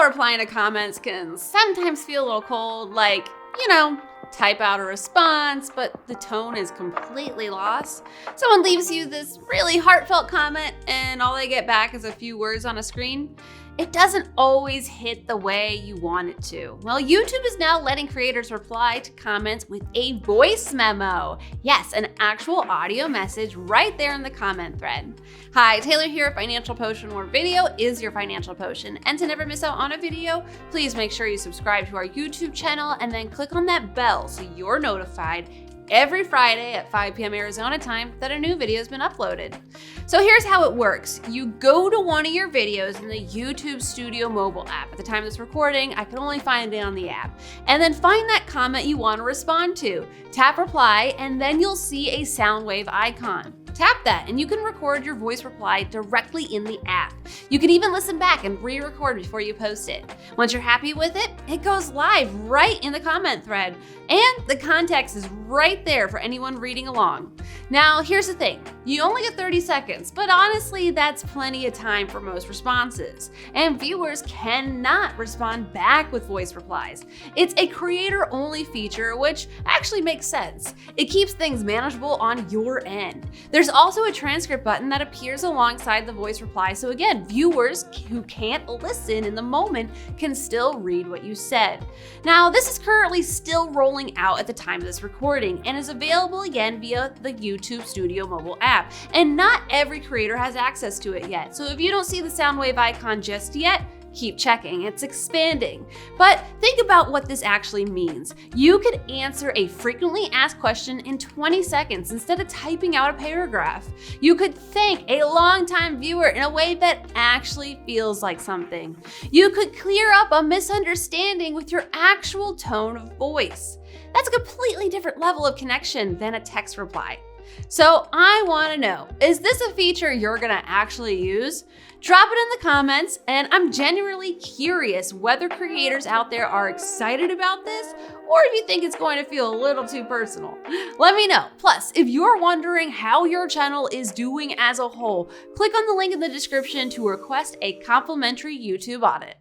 replying to comments can sometimes feel a little cold, like, type out a response, but the tone is completely lost. Someone leaves you this really heartfelt comment and all they get back is a few words on a screen. It doesn't always hit the way you want it to. Well, YouTube is now letting creators reply to comments with a voice memo. Yes, an actual audio message right there in the comment thread. Hi, Taylor here at Financial Potion, where video is your financial potion. And to never miss out on a video, please make sure you subscribe to our YouTube channel and then click on that bell so you're notified every Friday at 5 p.m. Arizona time that a new video has been uploaded. So here's how it works. You go to one of your videos in the YouTube Studio mobile app. At the time of this recording, I can only find it on the app. And then find that comment you want to respond to. Tap reply, and then you'll see a sound wave icon. Tap that and you can record your voice reply directly in the app. You can even listen back and re-record before you post it. Once you're happy with it, it goes live right in the comment thread. And the context is right there for anyone reading along. Now, here's the thing. You only get 30 seconds, but honestly, that's plenty of time for most responses. And viewers cannot respond back with voice replies. It's a creator-only feature, which actually makes sense. It keeps things manageable on your end. There's also a transcript button that appears alongside the voice reply, so again, viewers who can't listen in the moment can still read what you said. Now, this is currently still rolling out at the time of this recording and is available again via the YouTube Studio mobile app, and not every creator has access to it yet. So if you don't see the sound wave icon just yet, keep checking, it's expanding. But think about what this actually means. You could answer a frequently asked question in 20 seconds instead of typing out a paragraph. You could thank a longtime viewer in a way that actually feels like something. You could clear up a misunderstanding with your actual tone of voice. That's a completely different level of connection than a text reply. So I want to know, is this a feature you're going to actually use? Drop it in the comments, and I'm genuinely curious whether creators out there are excited about this or if you think it's going to feel a little too personal. Let me know. Plus, if you're wondering how your channel is doing as a whole, click on the link in the description to request a complimentary YouTube audit.